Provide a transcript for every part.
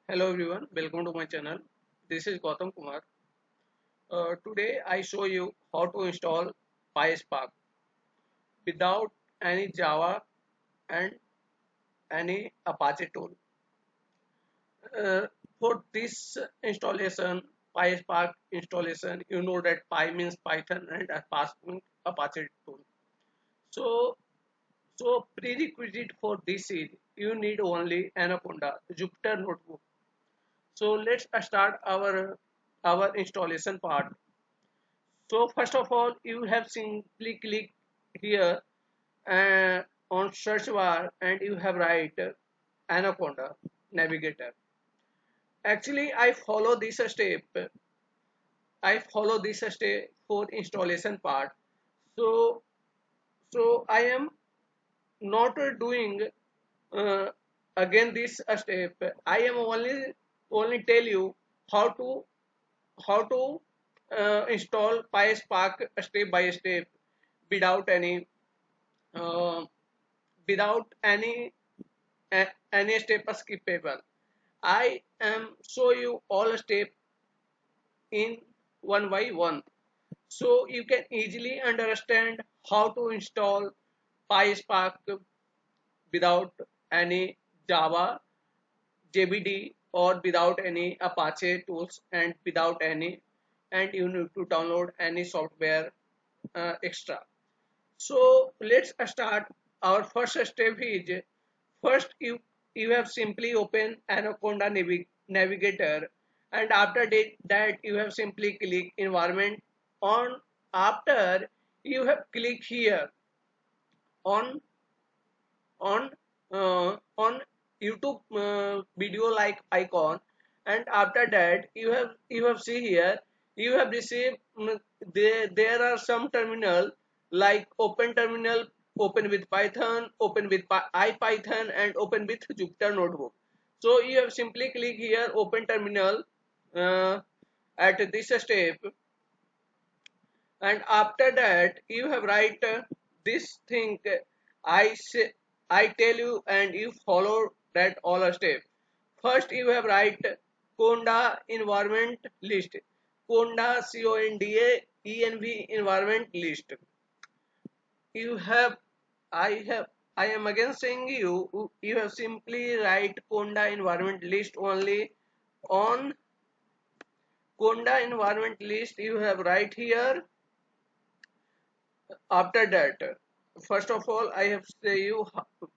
Hello everyone, welcome to my channel. This is Gautam Kumar. Today I show you how to install PySpark without any Java and any Apache tool. For this installation, PySpark installation, you know that Py means Python and Apache means Apache tool. So, so prerequisite for this is you need only Anaconda, Jupyter notebook. So let's start our installation part. So first of all, you have simply click here uh, on search bar and you have write Anaconda Navigator. Actually, I follow this step. I follow this step for installation part. So I am not doing uh, again this step. I am only tell you how to install PySpark step by step without any uh, without any step skippable. I am show you all step in one by one, so you can easily understand how to install PySpark without any Java, JBD, or without any Apache tools and without any, and you need to download any software extra. So let's start. Our first step is first you have simply open Anaconda Navigator, and after that you have simply click environment on. After you have click here on on YouTube video like icon, and after that you have see here you have received there are some terminal like open terminal, open with Python, open with IPython, and open with Jupyter notebook. So you have simply click here open terminal uh, at this step, and after that you have write this thing. I say, I tell you and you follow that all step. First you have write Conda environment list. Conda CONDA environment list. You have I have I am again saying you have simply write Conda environment list only. On Conda environment list you have write here. After that, first of all I have say you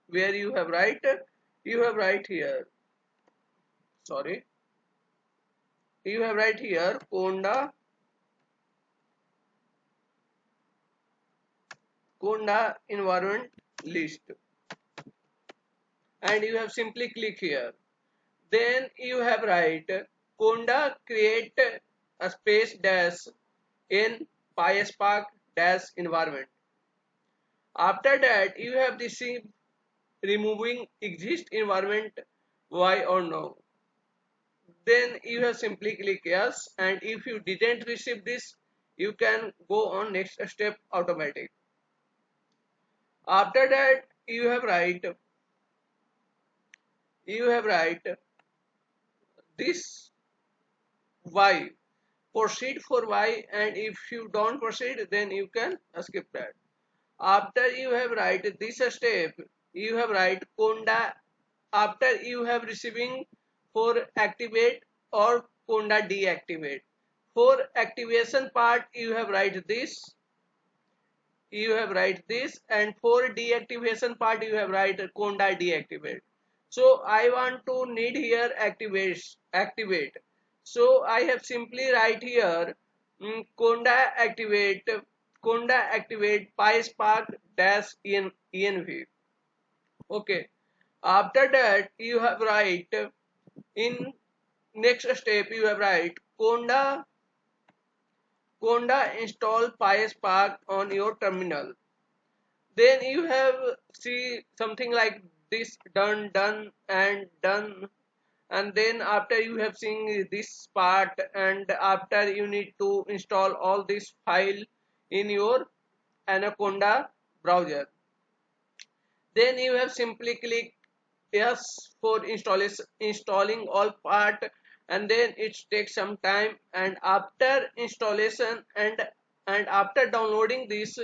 where you have write here, sorry, you have write here Conda environment list, and you have simply click here. Then you have write Conda create a space dash in PySpark dash environment. After that you have received removing exist environment, why or no. Then you have simply click yes, and if you didn't receive this you can go on next step automatic. After that you have write this y, proceed for y, and if you don't proceed then you can skip that. After you have write this step you have write conda. After you have receiving for activate or conda deactivate. For activation part you have write this, and for deactivation part you have write conda deactivate. So I want to need here activate, so I have simply write here conda activate PySpark dash env. Okay. After that you have write in next step you have write conda install PySpark on your terminal. Then you have see something like this, done, and then after you have seen this part, and after you need to install all this file in your Anaconda browser. Then you have simply click yes for installing all part, and then it takes some time, and after installation and after downloading this,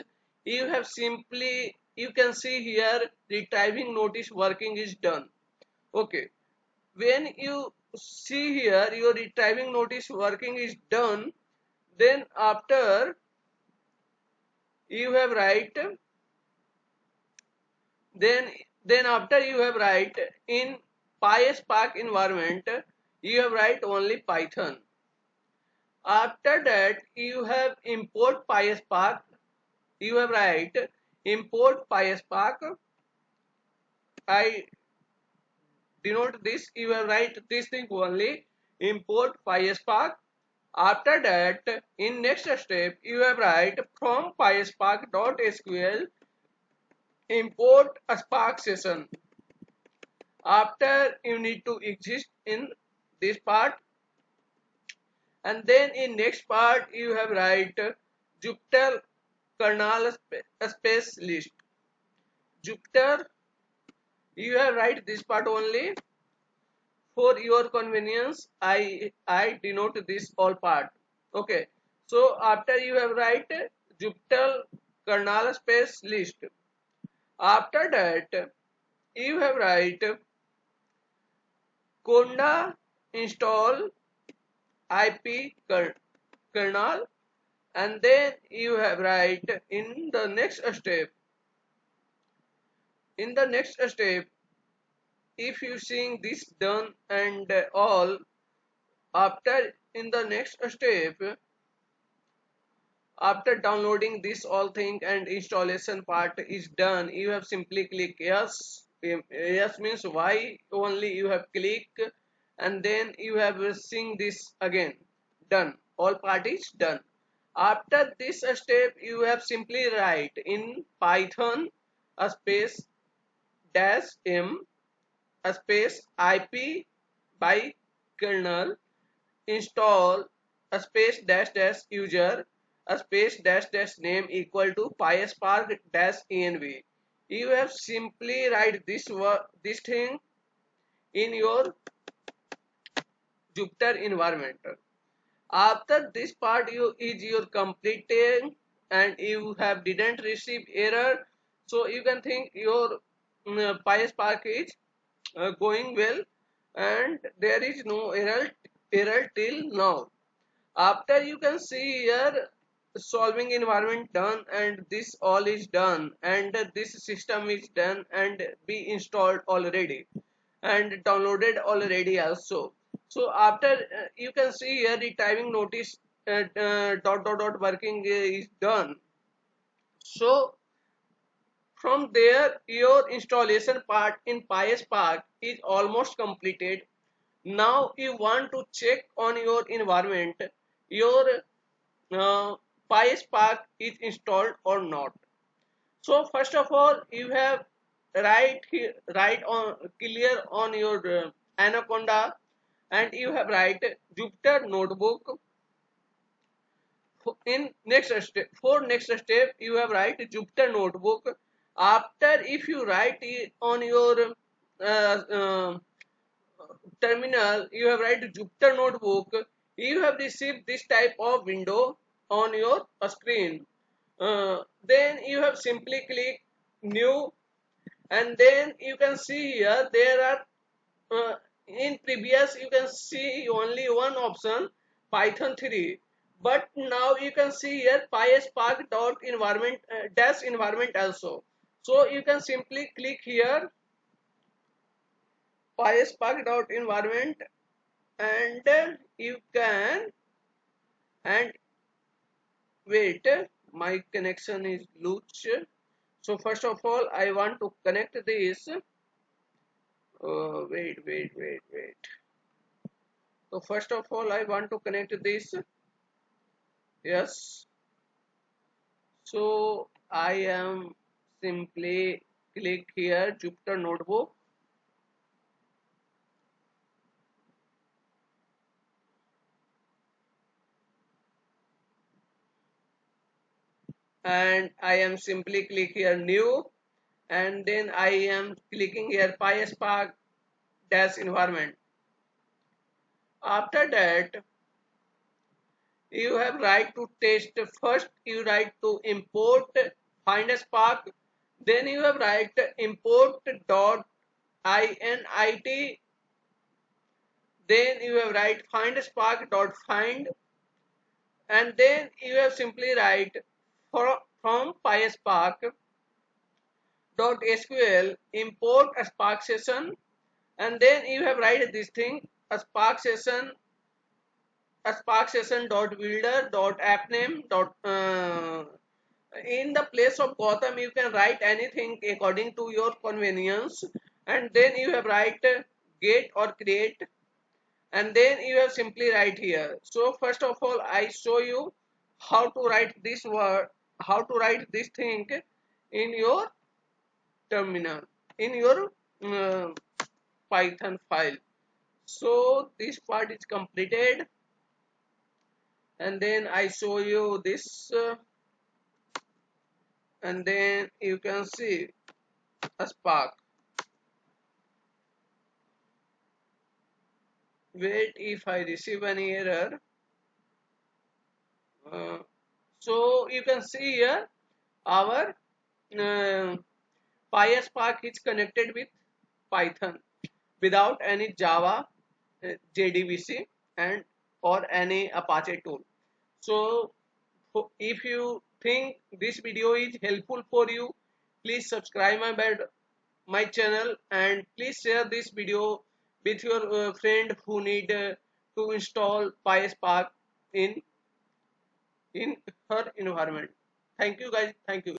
you have simply, you can see here retrieving notice working is done. Okay, when you see here your retrieving notice working is done, then after you have write, then then after you have write in PySpark environment, you have write only Python. After that you have import PySpark, you have write import PySpark. I denote this, you have write this thing only, import PySpark. After that, in next step, you have write from PySpark.sql import a Spark session. After you need to exist in this part, and then in next part you have write Jupyter kernel space list. Jupyter, you have write this part only. For your convenience, I denote this all part. Okay, so after you have write Jupyter kernel space list. After that you have write conda install IP kernel, and then you have write in the next step, in the next step, if you seeing this done and all, after in the next step, after downloading this all thing and installation part is done, you have simply click yes. Yes means why only you have click, and then you have seen this again done, all part is done. After this step you have simply write in Python a space dash m a space IP by kernel install a space dash dash user a space dash dash name equal to PySpark dash env. You have simply write this thing in your Jupyter environment. After this part you is your completed and you have didn't receive error, so you can think your PySpark is going well and there is no error till now. After you can see here solving environment done, and this all is done, and this system is done and be installed already and downloaded already also. So after you can see here the timing notice dot working is done. So from there your installation part in PySpark is almost completed. Now you want to check on your environment, your uh, PySpark is installed or not. So first of all, you have write on clear on your Anaconda, and you have write Jupyter notebook. In next step, for next step, you have write Jupyter notebook. After if you write it on your terminal, you have write Jupyter notebook, you have received this type of window on your screen. Then you have simply click new, and then you can see here there are in previous you can see only one option Python 3, but now you can see here PySpark dot environment dash environment also. So you can simply click here PySpark dot environment, and you can, and wait, my connection is loose. So first of all I want to connect this. Wait. So first of all I want to connect this. Yes, so I am simply click here Jupyter notebook, and I am simply click here new, and then I am clicking here PySpark dash environment. After that, you have right to test. First, you write to import find a spark. Then you have right import dot init. Then you have write find spark dot find, and then you have simply write from PySpark dot sql import a spark session, and then you have write this thing a spark session dot builder dot app name dot in the place of Gotham you can write anything according to your convenience, and then you have write get or create, and then you have simply write here. So first of all I show you how to write this word, how to write this thing in your terminal, in your uh, Python file. So this part is completed, and then I show you this, and then you can see a spark. Wait, if I receive any error. uh, so you can see here our uh, PySpark is connected with Python without any Java, JDBC, and or any Apache tool. So if you think this video is helpful for you, please subscribe my channel, and please share this video with your friend who need to install PySpark in her environment. Thank you guys. Thank you.